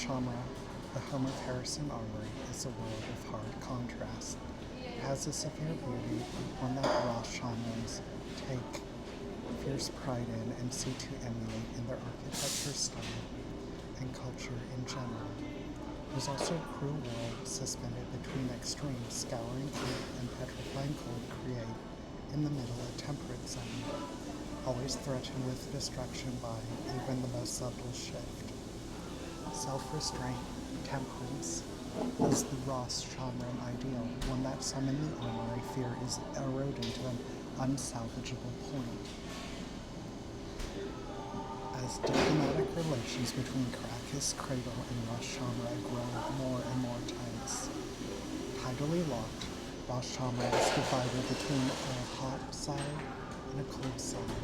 Shamra, the home of Harrison Armory, is a world of hard contrast. It has a severe beauty, one that Ross Shamrans take fierce pride in and seek to emulate in their architecture style and culture in general. There's also a cruel world suspended between extremes, scouring heat and petrifying cold create in the middle a temperate zone, always threatened with destruction by even the most subtle shift. Self-restraint, temperance, is the Ross Shamran ideal, one that some in the armory fear is eroding to an unsalvageable point. As diplomatic relations between Caracas Cradle and Ross Shamra grow more and more tense. Tidally locked, Ross Shamra is divided between a hot side and a cold side.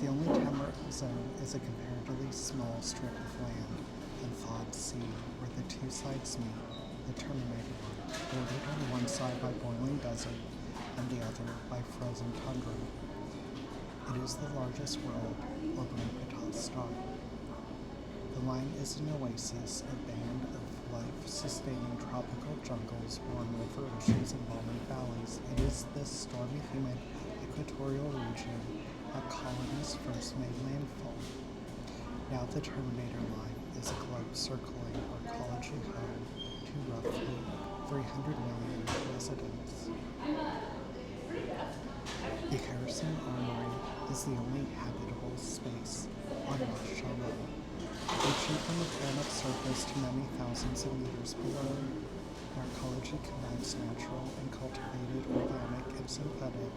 The only temperate zone is a comparatively small strip of land and thawed sea where the two sides meet, the terminated one, bordered on one side by boiling desert and the other by frozen tundra. It is the largest world, or Blanketal star. The line is an oasis, a band of life-sustaining tropical jungles, warm river oceans, and balmy valleys. It is this stormy, humid, equatorial region that colonists first made landfall. Now the Terminator line is a globe circling arcology home to roughly 300 million residents. The Harrison Armory is the only habitable space on Ross Shamra, reaching from the planet's surface to many thousands of meters below. Arcology combines natural and cultivated, organic and synthetic,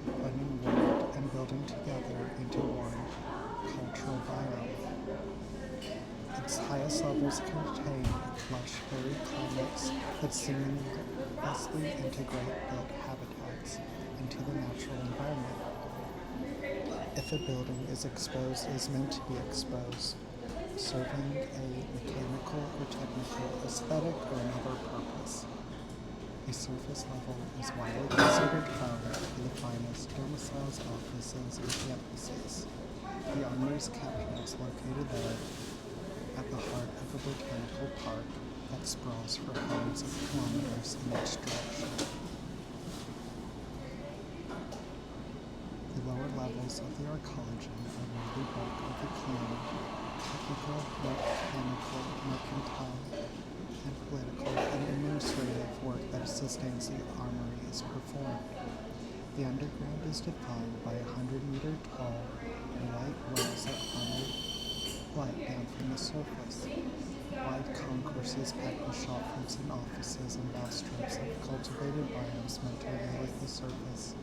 blending wood and building together into one cultural biome. Its highest levels contain lush, varied climates that seamlessly integrate built habitats into the natural environment. If a building is exposed, it is meant to be exposed, serving a mechanical or technical, aesthetic, or another purpose. A surface level is widely considered home for the finest domiciles, offices, and campuses. The Armory's capital is located there at the heart of a botanical park that sprawls for hundreds of kilometers in each direction. The lower levels of the arcology are where the bulk of the clean, technical, mechanical, mercantile, and political and administrative work that sustains the armory is performed. The underground is defined by 100-meter tall white walls that funnel light down from the surface. Wide concourses packed with shop fronts and offices and vast strips of cultivated biomes meant to emulate the surface.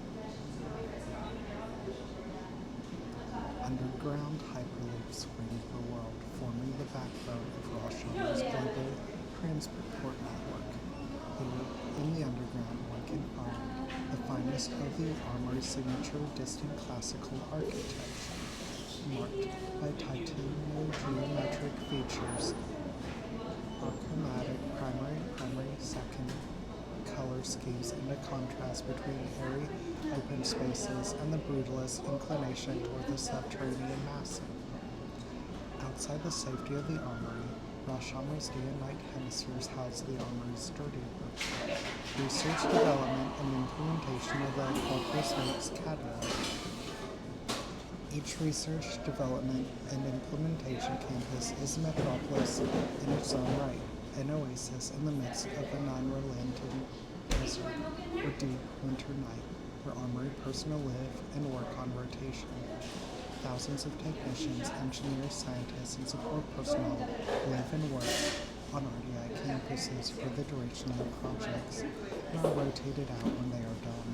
Underground hyperloops ring the world, forming the backbone of Ross Shamra's global transport network. Here, in the underground, one can find the finest of the Armory's signature distant classical architecture, marked by titanium geometric features, achromatic primary, second color schemes, and a contrast between airy open spaces and the brutalist inclination toward the subterranean massive. Outside the safety of the armory, Ross Shamra's day and night hemispheres house the armory's dirty work. Research, development, and implementation of the Corpus Mix catalog. Each research, development, and implementation campus is a metropolis in its own right, an oasis in the midst of a non-relenting desert or deep winter night where armory personnel live and work on rotation. Thousands of technicians, engineers, scientists, and support personnel live and work on RDI campuses for the duration of the projects and are rotated out when they are done.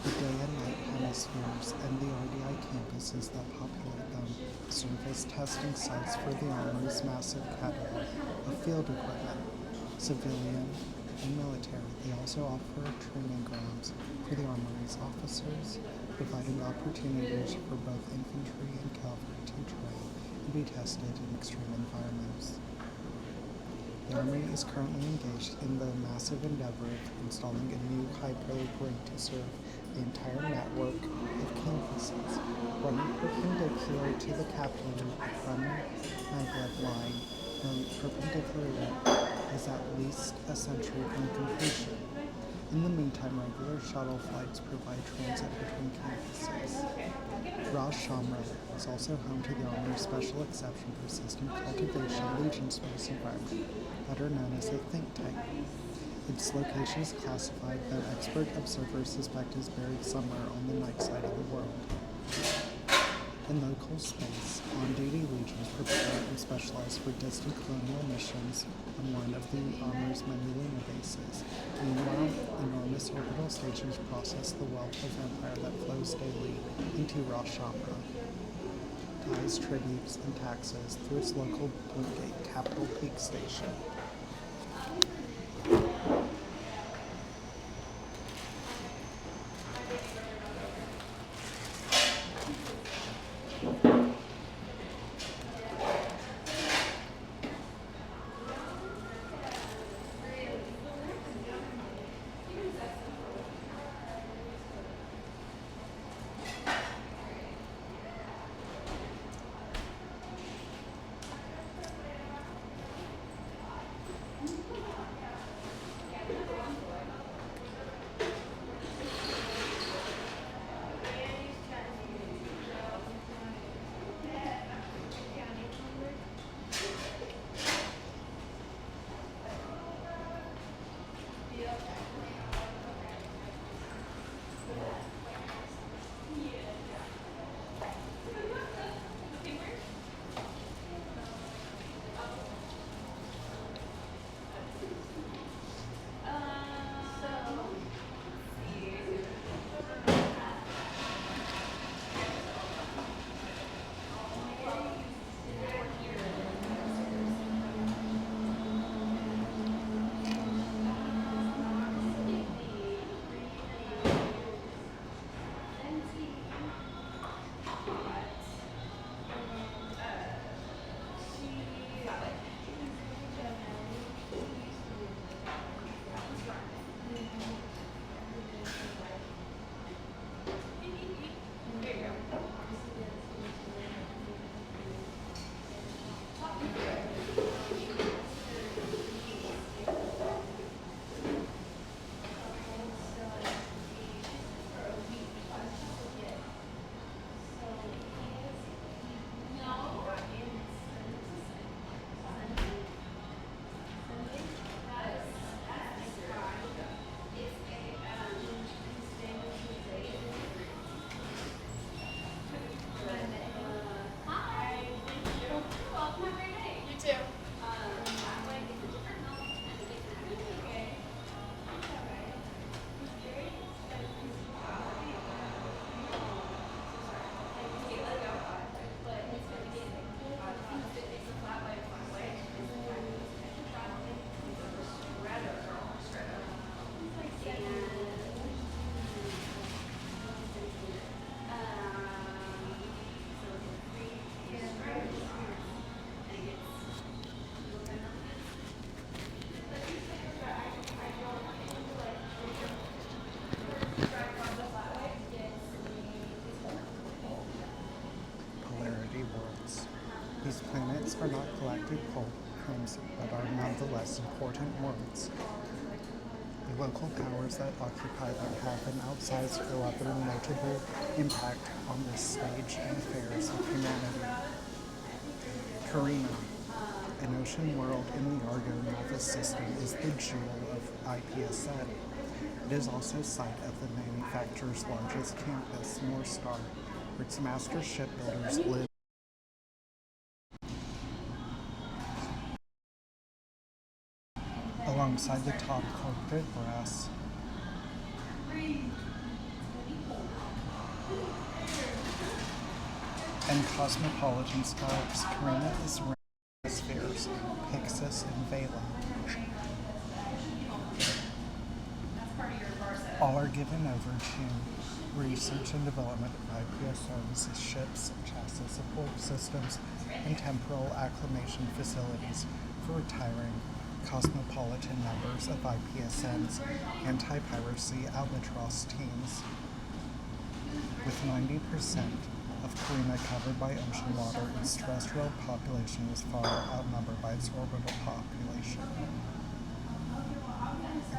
The day and night hemispheres and the RDI campuses that populate them serve as testing sites for the Armory's massive catalog of field equipment, civilian and military. They also offer training grounds for the Armory's officers, providing opportunities for both infantry and cavalry to train and be tested in extreme environments. The Armory is currently engaged in the massive endeavor of installing a new hyperloop ring to serve the entire network of campuses, running perpendicular to the Capitol Loop from Maglev Line The perpendicular route is at least a century from completion. In the meantime, regular shuttle flights provide transit between campuses. Ras Shamra is also home to the Army's Special Exception for System Cultivation Legion Space Environment, better known as a think tank. Its location is classified, though expert observers suspect it is buried somewhere on the night side of the world. In local space, on-duty legions prepare and specialize for distant colonial missions on one of the Army's many lunar bases. Meanwhile, enormous orbital stations process the wealth of empire that flows daily into Ras Shamra, ties tributes and taxes through its local Blue Capital Peak Station. These planets are not galactic homes, but are nonetheless important worlds. The local powers that occupy them have an outsized or other notable impact on the stage and affairs of humanity. Carina, an ocean world in the Argo Nova system, is the jewel of IPSN. It is also site of the manufacturer's largest campus, North Star, where its master shipbuilders live. Alongside the top corporate brass, and cosmopolitan scholars, Carina is ranked in spheres, Pixis and Vela. All are given over to research and development of IPSN's ships, chassis support systems, and temporal acclimation facilities for retiring cosmopolitan members of IPSN's anti-piracy albatross teams. With 90% of Carina, covered by ocean water, its terrestrial population was far outnumbered by its orbital population.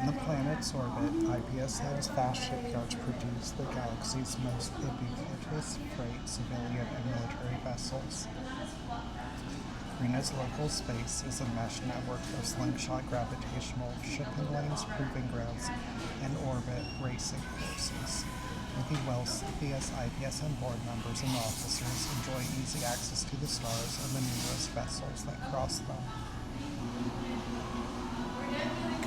In the planet's orbit, IPSM's vast shipyards produce the galaxy's most ubiquitous freight, civilian, and military vessels. Carina's local space is a mesh network of slingshot gravitational shipping lanes, proving grounds, and orbit racing courses. The wealthiest IPSM board members and officers enjoy easy access to the stars and the numerous vessels that cross them.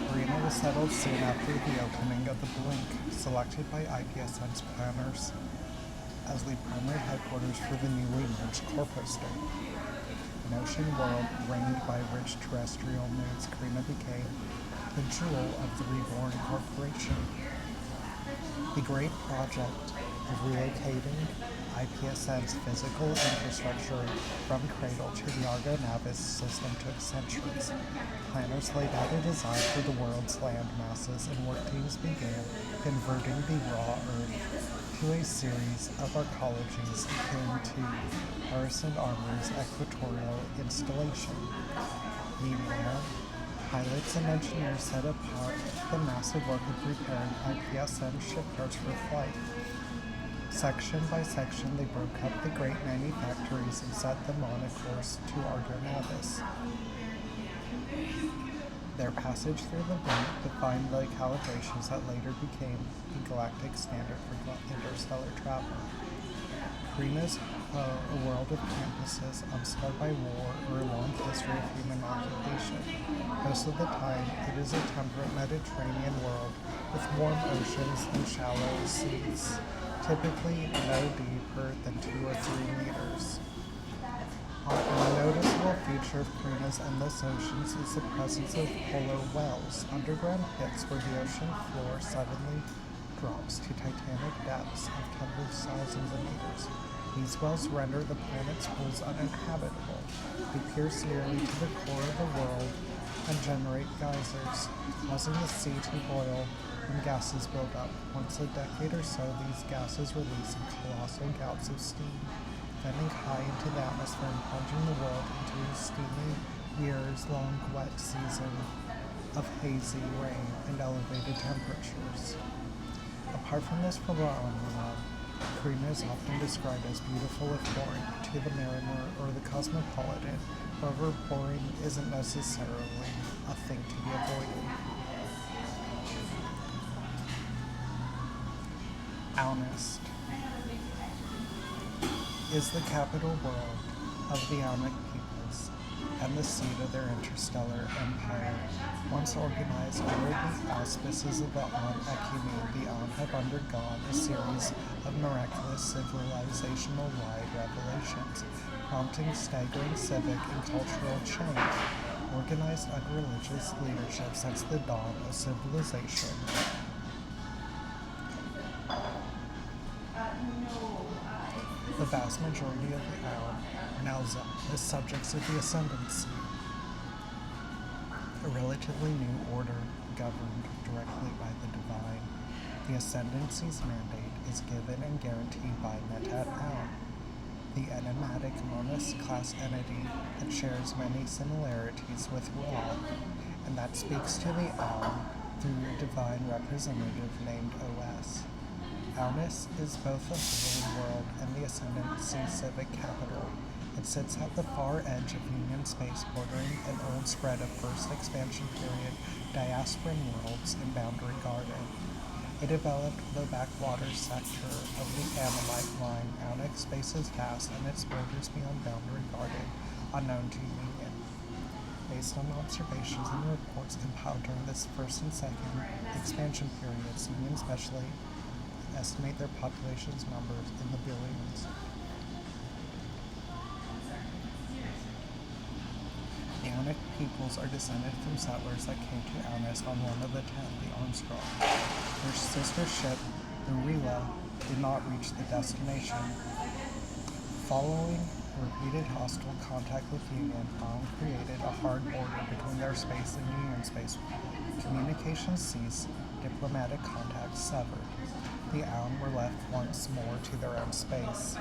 Carina was settled soon after the opening of the Blink, selected by IPSM's planners as the primary headquarters for the newly merged Corpo State. An ocean world reigned by rich terrestrial moods, Carina became the jewel of the reborn corporation. The great project of relocating IPSM's physical infrastructure from Cradle to the Argo Navis system took centuries. Planners laid out a design for the world's land masses, and work teams began converting the raw earth to a series of arcologies akin to Harrison Armour's equatorial installation. Meanwhile, pilots and engineers set apart the massive work of preparing IPSM shipyards for flight. Section by section, they broke up the great manufactories and set them on a course to Argo Navis. Their passage through the Blink defined the calibrations that later became the galactic standard for interstellar travel. Carina's a world of campuses unscarred by war or a long history of human occupation. Most of the time, it is a temperate Mediterranean world with warm oceans and shallow seas, typically no deeper than 2 or 3 meters. A noticeable feature of Carina's endless oceans is the presence of polar wells, underground pits where the ocean floor suddenly drops to titanic depths of tens of thousands of meters. These wells render the planet's pools uninhabitable. They pierce nearly to the core of the world and generate geysers, causing the sea to boil when gases build up. Once a decade or so, these gases release colossal gouts of steam, bending high into the atmosphere and plunging the world into a steamy, years-long wet season of hazy rain and elevated temperatures. Apart from this phenomenon, Carina is often described as beautiful if boring to the mariner or the cosmopolitan. However, boring isn't necessarily a thing to be avoided. Alnist is the capital world of the Aunic peoples and the seat of their interstellar empire. Once organized under the auspices of the Aun Ecumene, the Aun have undergone a series of miraculous civilizational-wide revelations, prompting staggering civic and cultural change, organized under religious leadership since the dawn of civilization. The vast majority of the Aun are now the subjects of the Ascendancy, a relatively new order governed directly by the divine. The Ascendancy's mandate is given and guaranteed by Metat Aun, the enigmatic Monas-class entity that shares many similarities with Ra, and that speaks to the Aun through a divine representative named Os. Alnist is both the holy world and the Ascendancy civic capital. It sits at the far edge of Union space, bordering an old spread of first expansion period diasporan worlds in Boundary Garden. It developed the backwater sector of the Ammonite line. Aunic space is vast, and its borders beyond Boundary Garden unknown to Union. Based on observations and reports compiled during this first and second expansion periods, Union especially estimate their population's numbers in the billions. The Aunic peoples are descended from settlers that came to Alnist on one of the 10, the Armstrong. Their sister ship, the Rila, did not reach the destination. Following repeated hostile contact with Union, Aun created a hard border between their space and Union space. Communications ceased, diplomatic contacts severed. The Aun were left once more to their own space.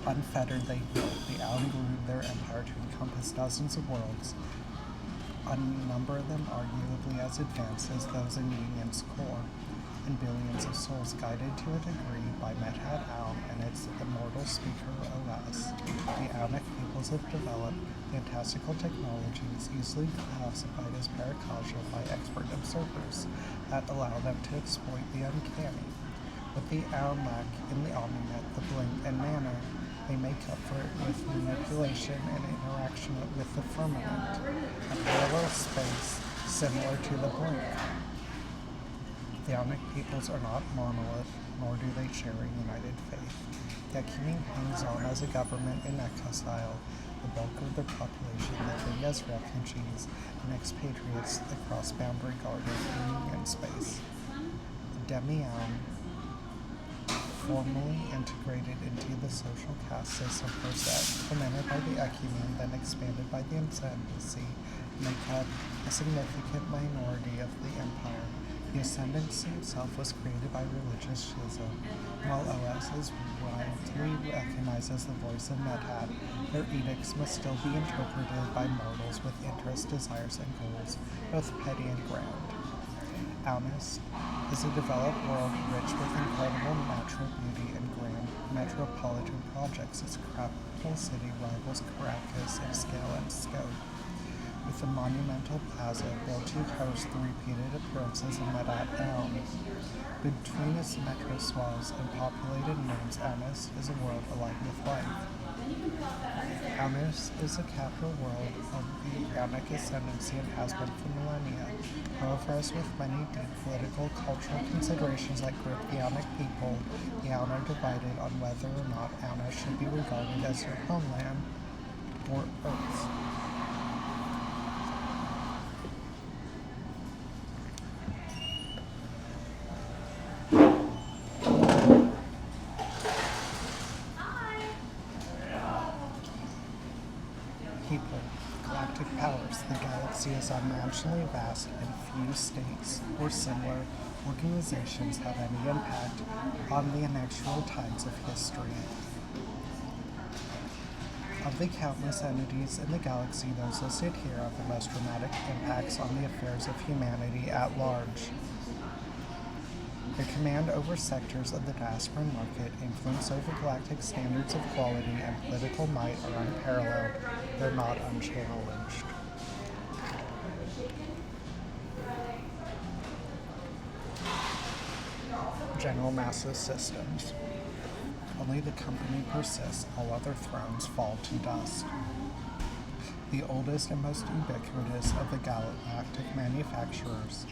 Unfettered they built, the Aun grew their empire to encompass dozens of worlds, a number of them arguably as advanced as those in Union's core, and billions of souls guided to a degree by Medhat Aun and its immortal speaker OS. The Aunic peoples have developed fantastical technologies easily classified as paracausal by expert observers that allow them to exploit the uncanny. With the Aun lack in the Omninet, the Blink, and Mana, they make up for it with manipulation and interaction with the firmament, a parallel space similar to the Blink. The Aunic peoples are not monolith, nor do they share a united faith. The Achaemen hangs on as a government in exile, the bulk of their population living as refugees and expatriates across Boundary Garden and Union space. Demi-Aun, formally integrated into the social caste system first implemented by the Achaemen, then expanded by the Ascendancy, make up a significant minority of the empire. The Ascendancy itself was created by religious schism. While OS is widely recognized as the voice of Medhat, their edicts must still be interpreted by mortals with interests, desires, and goals, both petty and grand. Aunis is a developed world rich with incredible natural beauty and grand metropolitan projects. Its capital city rivals Caracas in scale and scope, with a monumental plaza built to host the repeated appearances of Medhat Aun. Between its metro swathes and populated nodes, Aunis is a world alive with life. Aunis is the capital world of the Aunic Ascendancy and has been for millennia. However, as with many deep political, cultural considerations that grip the Aunic people, the Aun are divided on whether or not Aunis should be regarded as their homeland or Earth. People, galactic powers. The galaxy is unnaturally vast, and few states or similar organizations have any impact on the inexorable tides of history. Of the countless entities in the galaxy, those listed here have the most dramatic impacts on the affairs of humanity at large. Their command over sectors of the diaspora market, influence over galactic standards of quality, and political might are unparalleled. They're not unchallenged. General Massive Systems. Only the company persists, all other thrones fall to dust. The oldest and most ubiquitous of the galactic manufacturers,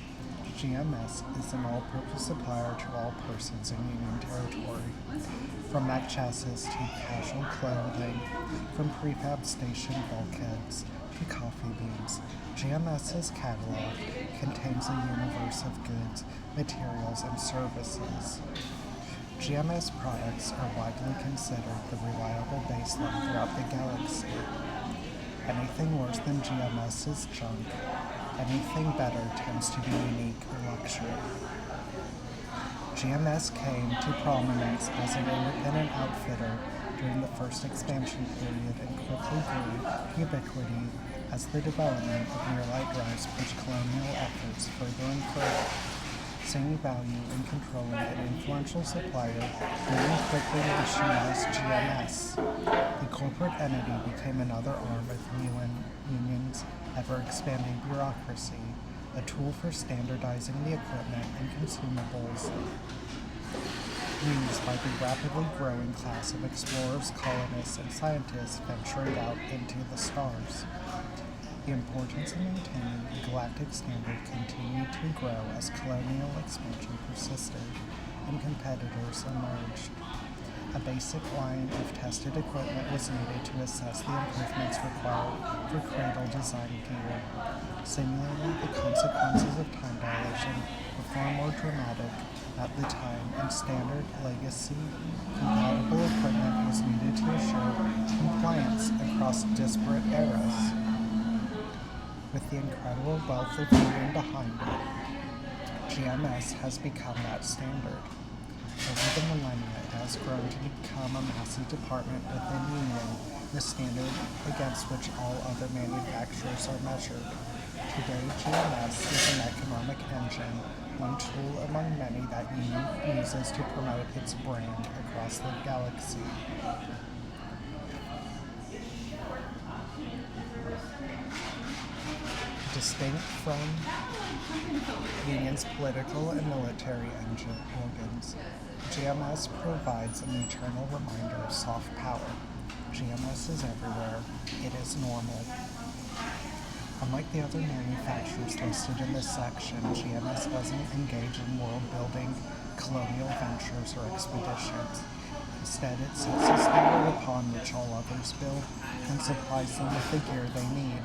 GMS is an all-purpose supplier to all persons in Union territory, from mech chassis to casual clothing, from prefab station bulkheads to coffee beans. GMS's catalog contains a universe of goods, materials, and services. GMS products are widely considered the reliable baseline throughout the galaxy. Anything worse than GMS's junk, anything better tends to be unique or luxury. GMS came to prominence as an independent outfitter during the first expansion period and quickly grew ubiquity as the development of near-light drives pushed colonial efforts further and further. Seeing value in controlling an influential supplier, Union quickly nationalized GMS. The corporate entity became another arm of Union's ever-expanding bureaucracy, a tool for standardizing the equipment and consumables used by the rapidly growing class of explorers, colonists, and scientists venturing out into the stars. The importance of maintaining the galactic standard continued to grow as colonial expansion persisted and competitors emerged. A basic line of tested equipment was needed to assess the improvements required for cradle design gear. Similarly, the consequences of time dilation were far more dramatic at the time, and standard legacy compatible equipment was needed to assure compliance across disparate eras. With the incredible wealth of Union behind it, GMS has become that standard. Over the millennia, it has grown to become a massive department within Union, the standard against which all other manufacturers are measured. Today, GMS is an economic engine, one tool among many that Union uses to promote its brand across the galaxy. Distinct from Union's political and military organs, GMS provides an eternal reminder of soft power. GMS is everywhere. It is normal. Unlike the other manufacturers listed in this section, GMS doesn't engage in world-building, colonial ventures, or expeditions. Instead, it sets a standard upon which all others build and supplies them with the gear they need.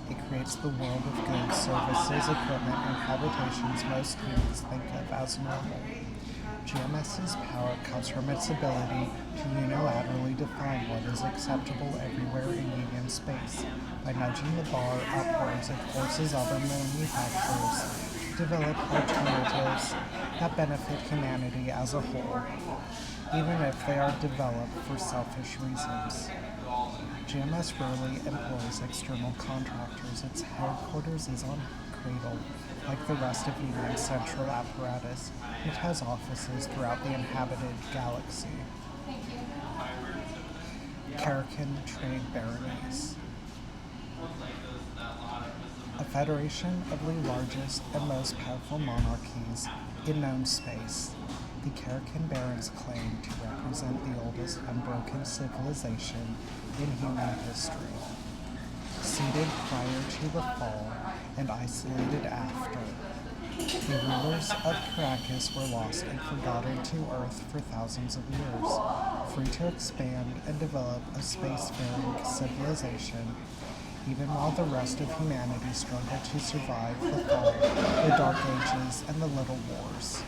It creates the world of goods, services, equipment, and habitations most humans think of as normal. GMS's power comes from its ability to unilaterally define what is acceptable everywhere in Union space. By nudging the bar upwards, it forces other manufacturers to develop alternatives that benefit humanity as a whole, even if they are developed for selfish reasons. GMS rarely employs external contractors. Its headquarters is on Cradle. Like the rest of Union's central apparatus, it has offices throughout the inhabited galaxy. Karakin Trade Baronies. A federation of the largest and most powerful monarchies in known space, the Karakin Barons claim to represent the oldest unbroken civilization in human history. Seated prior to the fall and isolated after, the rulers of Caracas were lost and forgotten to Earth for thousands of years, free to expand and develop a spacefaring civilization, even while the rest of humanity struggled to survive the fall, the Dark Ages, and the Little Wars.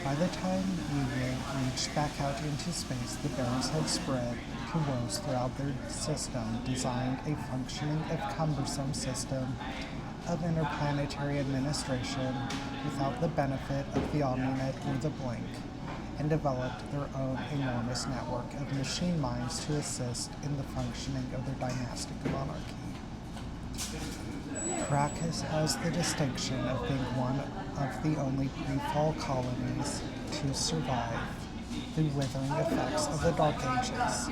By the time Union reached back out into space, the Barons had spread to worlds throughout their system, designed a functioning if cumbersome system of interplanetary administration without the benefit of the Omninet or the Blink, and developed their own enormous network of machine minds to assist in the functioning of their dynastic monarchy. Caracas has the distinction of being one of the only pre-fall colonies to survive the withering effects of the Dark Ages.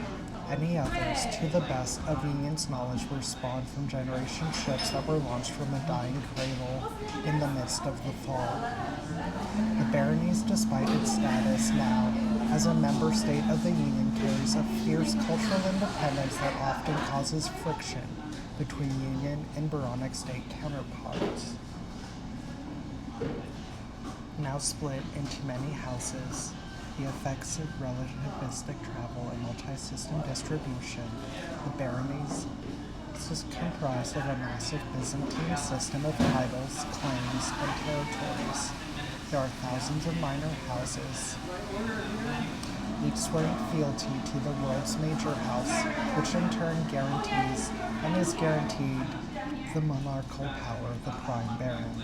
Any others, to the best of Union's knowledge, were spawned from generation ships that were launched from a dying cradle in the midst of the fall. The Baronies, despite its status now as a member state of the Union, carries a fierce cultural independence that often causes friction between Union and Baronic state counterparts. Now split into many houses, the effects of relativistic travel and multi-system distribution, the Baronies is comprised of a massive Byzantine system of titles, claims, and territories. There are thousands of minor houses, each swearing fealty to the world's major house, which in turn guarantees and is guaranteed the monarchical power of the prime baron.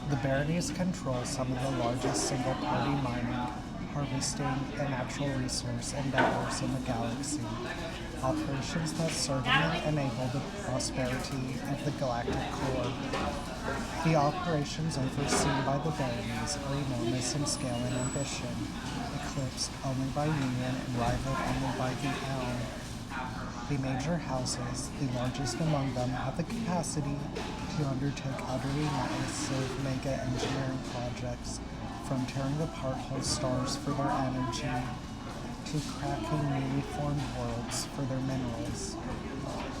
The baronies control some of the largest single-party mining, harvesting, and natural resource endeavors in the galaxy, operations that certainly enable the prosperity of the galactic core. The operations overseen by the baronies are enormous in scale and ambition, eclipsed only by Union and rivaled only by the Elm. The major houses, the largest among them, have the capacity to undertake utterly massive mega engineering projects, from tearing apart whole stars for their energy to cracking newly formed worlds for their minerals,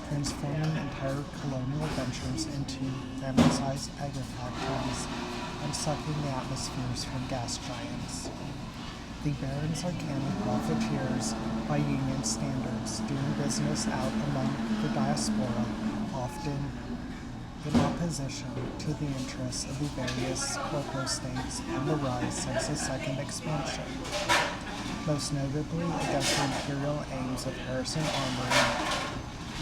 transforming entire colonial ventures into family-sized agri-factories and sucking the atmospheres from gas giants. The barons are canny profiteers by Union standards, doing business out among the diaspora, often in opposition to the interests of the various corpo-states and the rise since the Second Expansion, most notably against the imperial aims of Harrison Armory.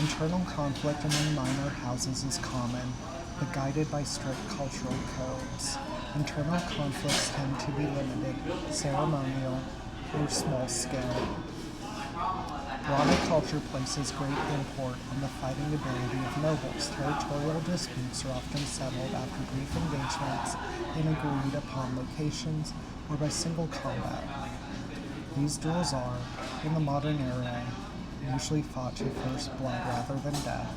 Internal conflict among minor houses is common, but guided by strict cultural codes. Internal conflicts tend to be limited, ceremonial, or small scale. Rana culture places great import on the fighting ability of nobles. Territorial disputes are often settled after brief engagements in agreed-upon locations or by single combat. These duels are, in the modern era, usually fought to first blood rather than death,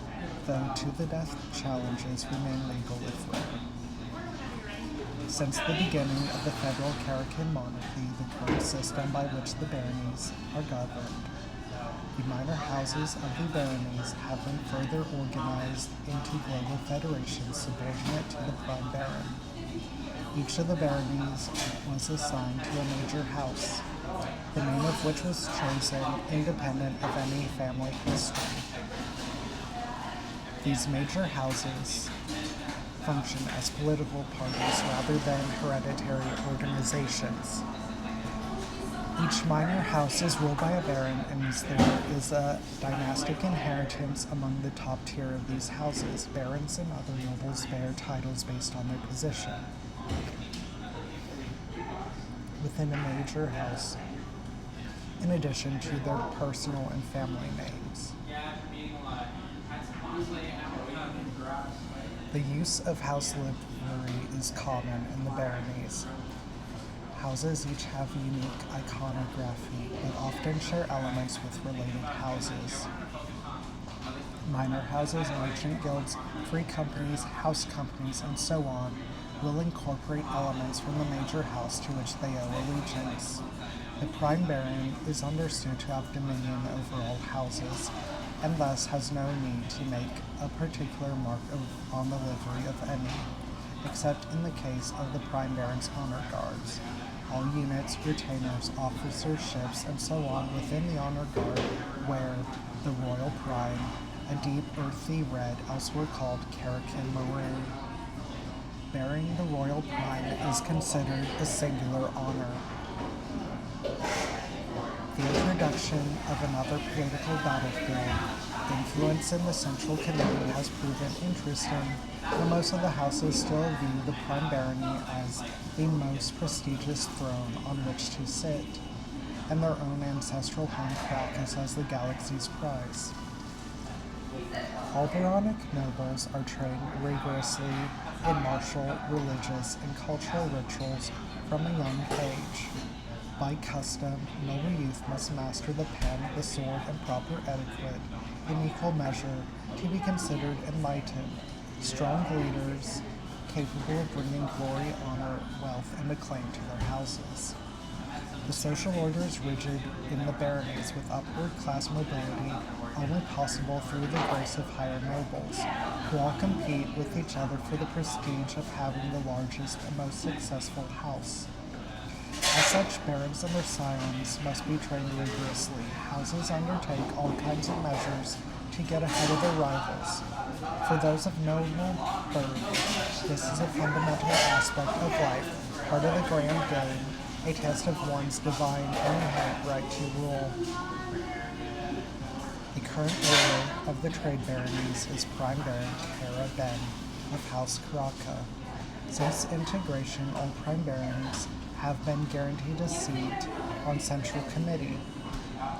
though to-the-death challenges remain legal if rare. Since the beginning of the federal Karakin monarchy, the current system by which the baronies are governed, the minor houses of the baronies have been further organized into global federations subordinate to the prime baron. Each of the baronies was assigned to a major house, the name of which was chosen independent of any family history. These major houses function as political parties rather than hereditary organizations. Each minor house is ruled by a baron, and there is a dynastic inheritance among the top tier of these houses. Barons and other nobles bear titles based on their position within a major house, in addition to their personal and family names. The use of house livery is common in the baronies. Houses each have unique iconography, but often share elements with related houses. Minor houses, merchant guilds, free companies, house companies, and so on will incorporate elements from the major house to which they owe allegiance. The prime baron is understood to have dominion over all houses, and thus has no need to make a particular mark on the livery of any, except in the case of the prime baron's honor guards. All units, retainers, officers, ships, and so on within the honor guard wear the royal prime, a deep earthy red, elsewhere called Karakin maroon. Bearing the royal prime is considered a singular honor. The introduction of another political battlefield, influence in the Central Committee, has proven interesting, though most of the houses still view the prime barony as the most prestigious throne on which to sit, and their own ancestral home Caracas as the galaxy's prize. All baronic nobles are trained rigorously in martial, religious, and cultural rituals from a young age. By custom, noble youth must master the pen, the sword, and proper etiquette in equal measure to be considered enlightened, strong leaders capable of bringing glory, honor, wealth, and acclaim to their houses. The social order is rigid in the baronies, with upward class mobility only possible through the grace of higher nobles, who all compete with each other for the prestige of having the largest and most successful house. As such, barons and their scions must be trained rigorously. Houses undertake all kinds of measures to get ahead of their rivals. For those of noble birth, this is a fundamental aspect of life, part of the grand game, a test of one's divine and inherent right to rule. The current ruler of the trade baronies is Prime Baron Kara Ben of House Karaka. Since integration, all prime barons have been guaranteed a seat on Central Committee,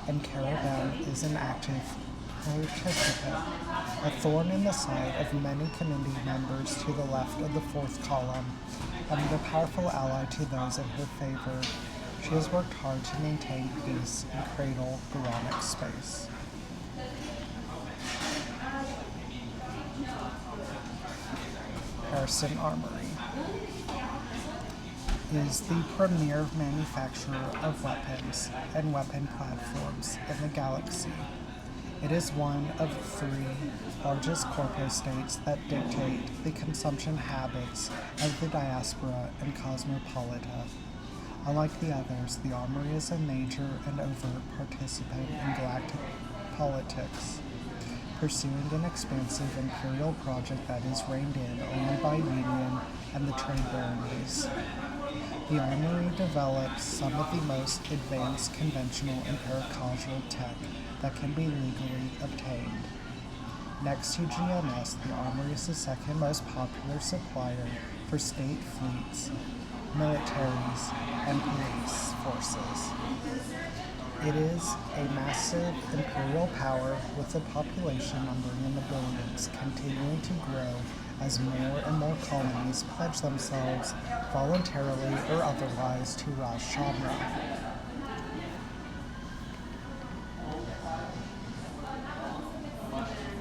and Kara Ben is an active participant, a thorn in the side of many committee members to the left of the fourth column, and a powerful ally to those in her favor. She has worked hard to maintain peace and cradle Baronic space. Harrison Armory is the premier manufacturer of weapons and weapon platforms in the galaxy. It is one of three largest corpo states that dictate the consumption habits of the diaspora and cosmopolita. Unlike the others, the Armory is a major and overt participant in galactic politics, pursuing an expansive imperial project that is reined in only by Union and the trade baronies. The Armory develops some of the most advanced conventional and paracausal tech that can be legally obtained. Next to GMS, the Armory is the second most popular supplier for state fleets, militaries, and police forces. It is a massive imperial power with a population numbering in the billions, continuing to grow as more and more colonies pledge themselves voluntarily or otherwise to Ras Shamra.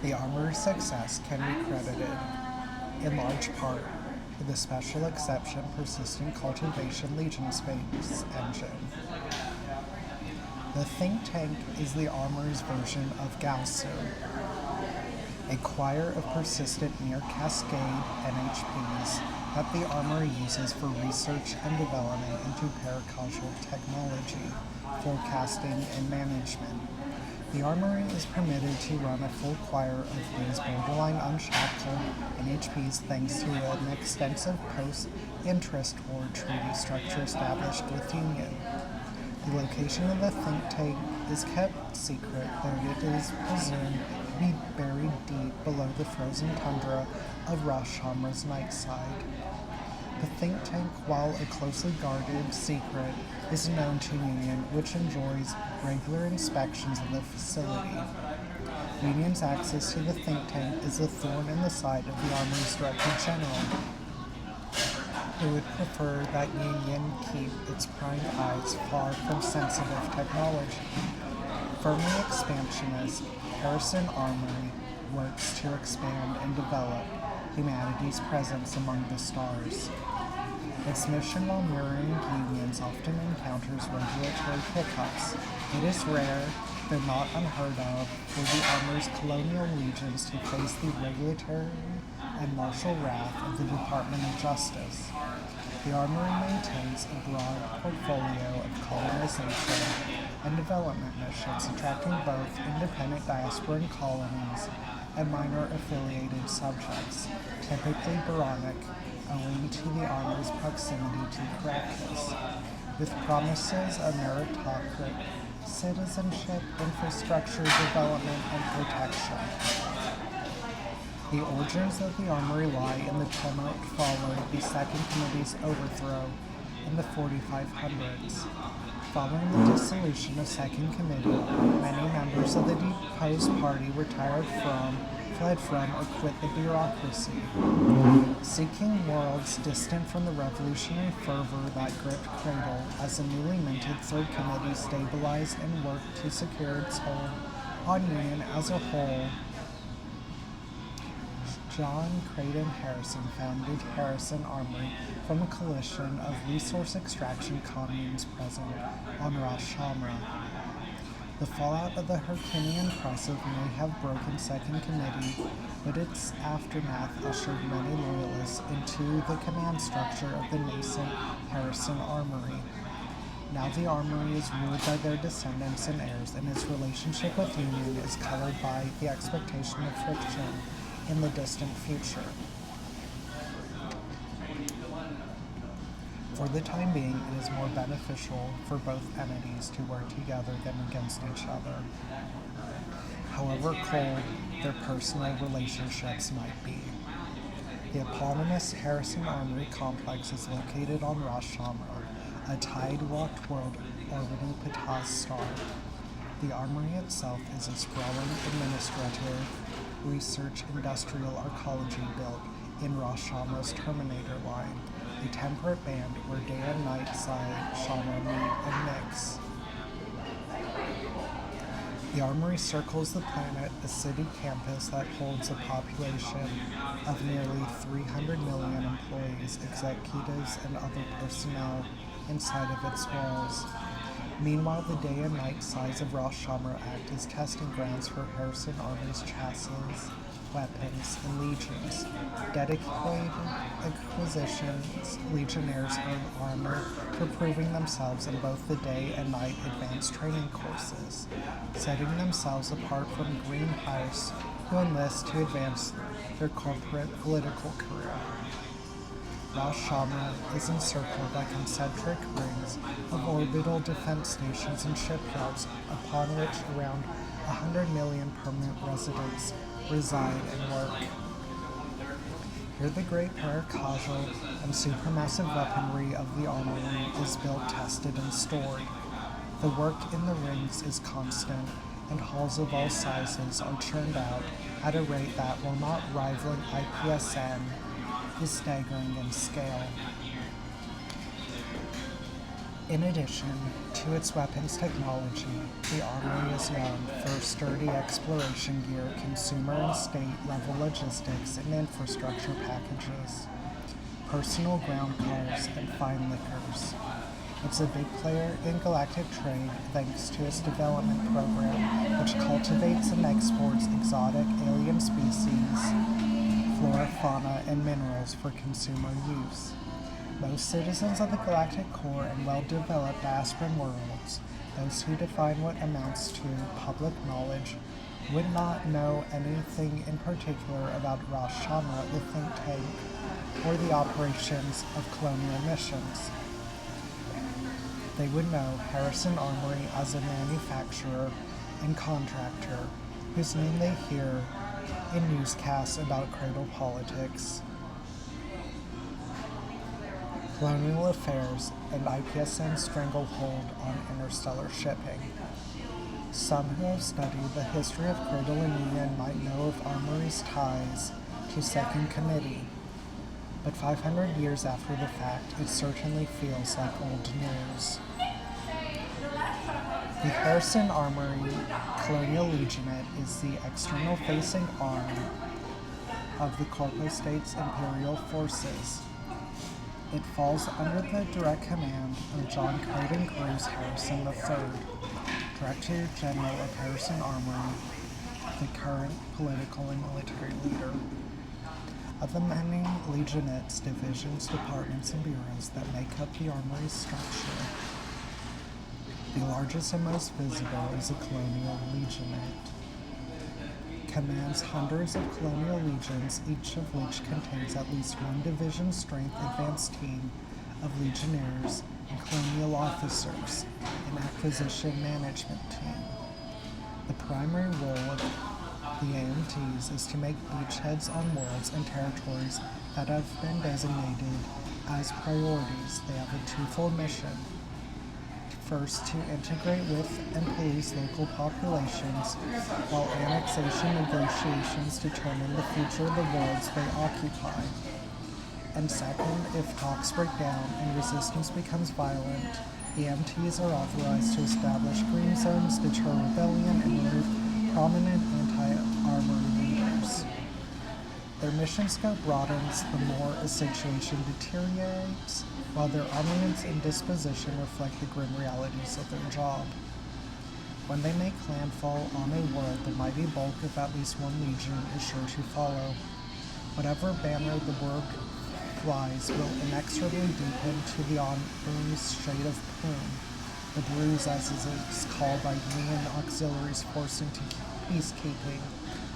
The Armory's success can be credited, in large part, to the special exception persistent cultivation Legion space engine. The think tank is the Armory's version of Galsu, a choir of persistent near cascade NHPs that the Armory uses for research and development into paracasual technology, forecasting, and management. The Armory is permitted to run a full choir of these borderline unshackled NHPs thanks to an extensive post-interest war treaty structure established with Union. The location of the think tank is kept secret, though it is presumed to be buried deep below the frozen tundra of Ras Shamra's night side. The think tank, while a closely guarded secret, is known to Union, which enjoys regular inspections of the facility. Union's access to the think tank is a thorn in the side of the Armory's Director General, who would prefer that Union keep its prying eyes far from sensitive technology. Firmly expansionist, Harrison Armory works to expand and develop humanity's presence among the stars. Its mission, while mirroring Union's, often encounters regulatory hiccups. It is rare, though not unheard of, for the Armory's colonial legions to face the regulatory and martial wrath of the Department of Justice. The Armory maintains a broad portfolio of colonization and development missions, attracting both independent diasporan colonies and minor affiliated subjects, typically Baronic, owing to the Armory's proximity to Caracas, with promises of meritocratic citizenship, infrastructure development, and protection. The origins of the Armory lie in the tumult following the Second Committee's overthrow in the 4500s. Following the dissolution of Second Committee, many members of the deposed party fled from, or quit the bureaucracy, seeking worlds distant from the revolutionary fervor that gripped Cradle as the newly minted Third Committee stabilized and worked to secure its hold on Union as a whole. John Creighton Harrison founded Harrison Armory from a coalition of resource extraction communes present on Ras Shamra. The fallout of the Hercynian Crisis may have broken Second Committee, but its aftermath ushered many loyalists into the command structure of the nascent Harrison Armory. Now the Armory is ruled by their descendants and heirs, and its relationship with Union is colored by the expectation of friction in the distant future. For the time being, it is more beneficial for both entities to work together than against each other, however cold their personal relationships might be. The eponymous Harrison Armory complex is located on Ras Shamra, a tide-rocked world orbiting Ptah's star. The Armory itself is a sprawling administrative research industrial arcology built in Ras Shamra's Terminator line, a temperate band where day and night side Shamra meet and mix. The Armory circles the planet, a city campus that holds a population of nearly 300 million employees, executives, and other personnel inside of its walls. Meanwhile, the day and night sides of Ras Shamra act as testing grounds for Harrison Armory's chassis, weapons, and legions. Dedicated acquisitions, legionnaires earn armor for proving themselves in both the day and night advanced training courses, setting themselves apart from green hires who enlist to advance their corporate political career. Ras Shamra is encircled by concentric rings of orbital defense stations and shipyards, upon which around 100 million permanent residents reside and work. Here the great paracasual and supermassive weaponry of the armory is built, tested, and stored. The work in the rings is constant, and halls of all sizes are churned out at a rate that, while not rivaling IPSN, is staggering in scale. In addition to its weapons technology, the Armory is known for sturdy exploration gear, consumer and state-level logistics and infrastructure packages, personal ground cars, and fine liquors. It's a big player in galactic trade thanks to its development program, which cultivates and exports exotic alien species, flora, fauna, and minerals for consumer use. Most citizens of the galactic core and well-developed Aspirin worlds, those who define what amounts to public knowledge, would not know anything in particular about Rosh Hashanah, the think tank, or the operations of colonial missions. They would know Harrison Armory as a manufacturer and contractor, whose name they hear in newscasts about cradle politics, colonial affairs, and IPSN's stranglehold on interstellar shipping. Some who have studied the history of Cradle and Union might know of Armory's ties to Second Committee, but 500 years after the fact, it certainly feels like old news. The Harrison Armory Colonial Legionate is the external-facing arm of the Corpo State's Imperial Forces. It falls under the direct command of John Clayton Cruz Harrison III, Director General of Harrison Armory, the current political and military leader. Of the many legionates, divisions, departments, and bureaus that make up the Armory's structure, the largest and most visible is the Colonial Legionate. Commands hundreds of colonial legions, each of which contains at least one division strength advanced team of legionnaires and colonial officers, an acquisition management team. The primary role of the AMTs is to make beachheads on worlds and territories that have been designated as priorities. They have a twofold mission. First, to integrate with and police local populations, while annexation negotiations determine the future of the worlds they occupy. And second, if talks break down and resistance becomes violent, the MTs are authorized to establish green zones, deter rebellion, and remove prominent anti-armory leaders. Their mission scope broadens the more a situation deteriorates, while their armaments and disposition reflect the grim realities of their job. When they make landfall on a world, the mighty bulk of at least one legion is sure to follow. Whatever banner the world flies will inexorably deepen to the Armory's shade of plume, the bruise as it is called by Union auxiliaries forced into peacekeeping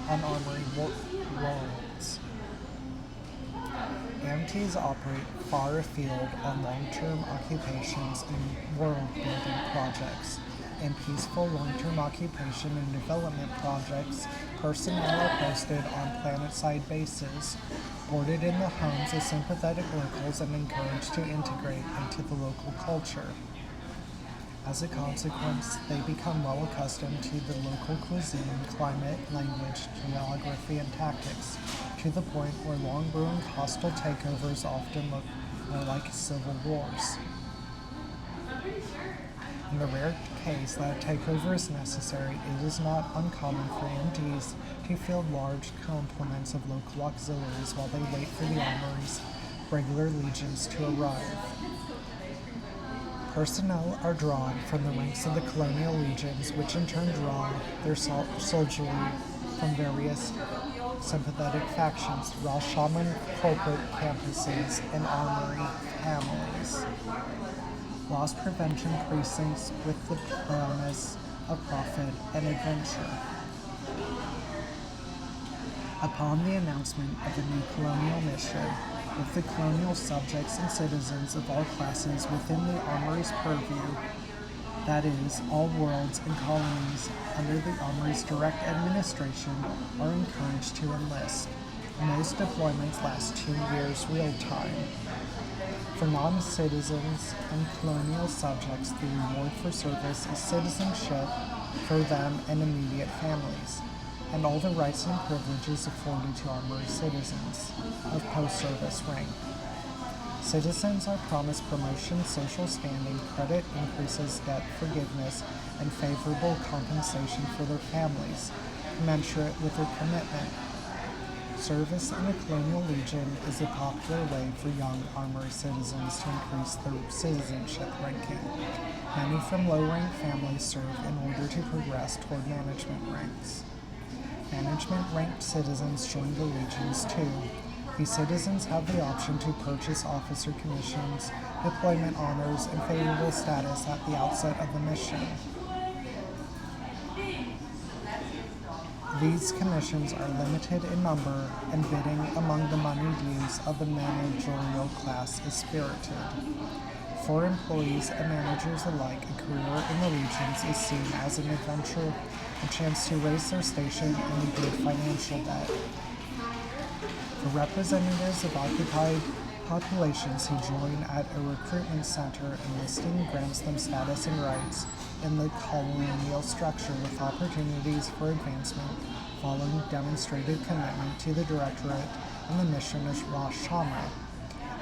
on Armory worlds. AMTs operate far afield on long-term occupations and world-building projects. In peaceful long-term occupation and development projects, personnel are posted on planet-side bases, boarded in the homes of sympathetic locals, and encouraged to integrate into the local culture. As a consequence, they become well accustomed to the local cuisine, climate, language, geography, and tactics, to the point where long-brewing hostile takeovers often look more like civil wars. In the rare case that a takeover is necessary, it is not uncommon for AMTs to field large complements of local auxiliaries while they wait for the Armory's regular legions to arrive. Personnel are drawn from the ranks of the colonial legions, which in turn draw their soldiery from various sympathetic factions, Rosh Hashanah corporate campuses, and Armory families. Loss prevention precincts with the promise of profit and adventure. Upon the announcement of the new colonial mission, with the colonial subjects and citizens of all classes within the Armory's purview, That is, all worlds and colonies under the Armory's direct administration are encouraged to enlist. Most deployments last 2 years real time. For non-citizens and colonial subjects, the reward for service is citizenship for them and immediate families, and all the rights and privileges afforded to Armory citizens of post-service rank. Citizens are promised promotion, social standing, credit increases, debt forgiveness, and favorable compensation for their families, commensurate with their commitment. Service in the Colonial Legion is a popular way for young Armory citizens to increase their citizenship ranking. Many from low-ranked families serve in order to progress toward management ranks. Management-ranked citizens join the legions too. These citizens have the option to purchase officer commissions, deployment honors, and favorable status at the outset of the mission. These commissions are limited in number, and bidding among the moneyed youths of the managerial class is spirited. For employees and managers alike, a career in the legions is seen as an adventure, a chance to raise their station and a good financial bet. For representatives of occupied populations who join at a recruitment center, enlisting grants them status and rights in the colonial structure with opportunities for advancement following demonstrated commitment to the directorate and the mission of Rosh Hashanah.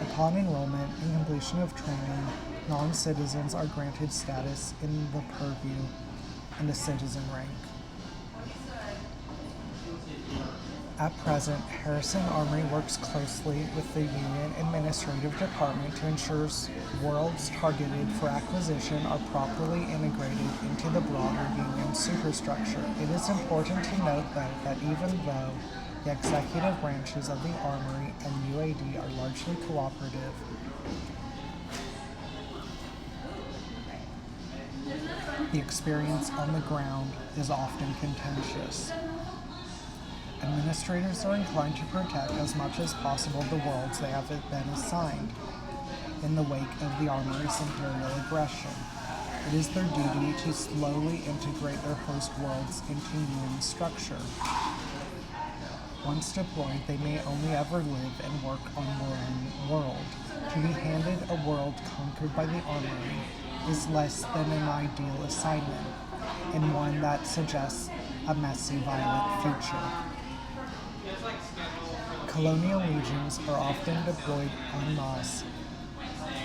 Upon enrollment and completion of training, non-citizens are granted status in the purview and a citizen rank. At present, Harrison Armory works closely with the Union Administrative Department to ensure worlds targeted for acquisition are properly integrated into the broader Union superstructure. It is important to note, though, that even though the executive branches of the Armory and UAD are largely cooperative, the experience on the ground is often contentious. Administrators are inclined to protect as much as possible the worlds they have been assigned in the wake of the Armory's imperial aggression. It is their duty to slowly integrate their host worlds into Union structure. Once deployed, they may only ever live and work on their own world. To be handed a world conquered by the Armory is less than an ideal assignment, and one that suggests a messy, violent future. Colonial legions are often deployed en masse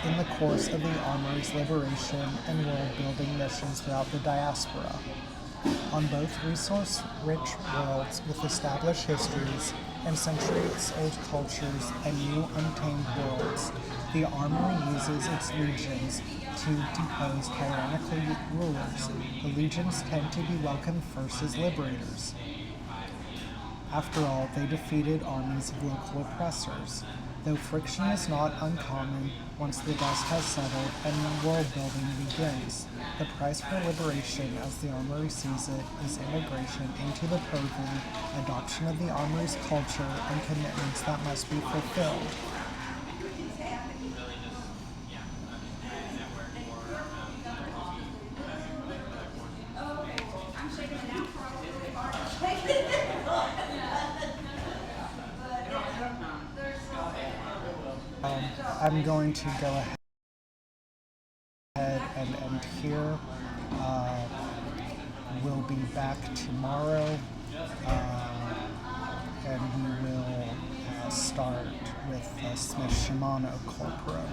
in the course of the Armory's liberation and world-building missions throughout the diaspora. On both resource-rich worlds with established histories and centuries-old cultures and new untamed worlds, the Armory uses its legions to depose tyrannical rulers. The legions tend to be welcomed first as liberators. After all, they defeated armies of local oppressors. Though friction is not uncommon once the dust has settled and world building begins, the price for liberation, as the Armory sees it, is integration into the proven, adoption of the Armory's culture, and commitments that must be fulfilled. I'm going to go ahead and end here. We'll be back tomorrow, and we will start with Smith Shimano Corporo.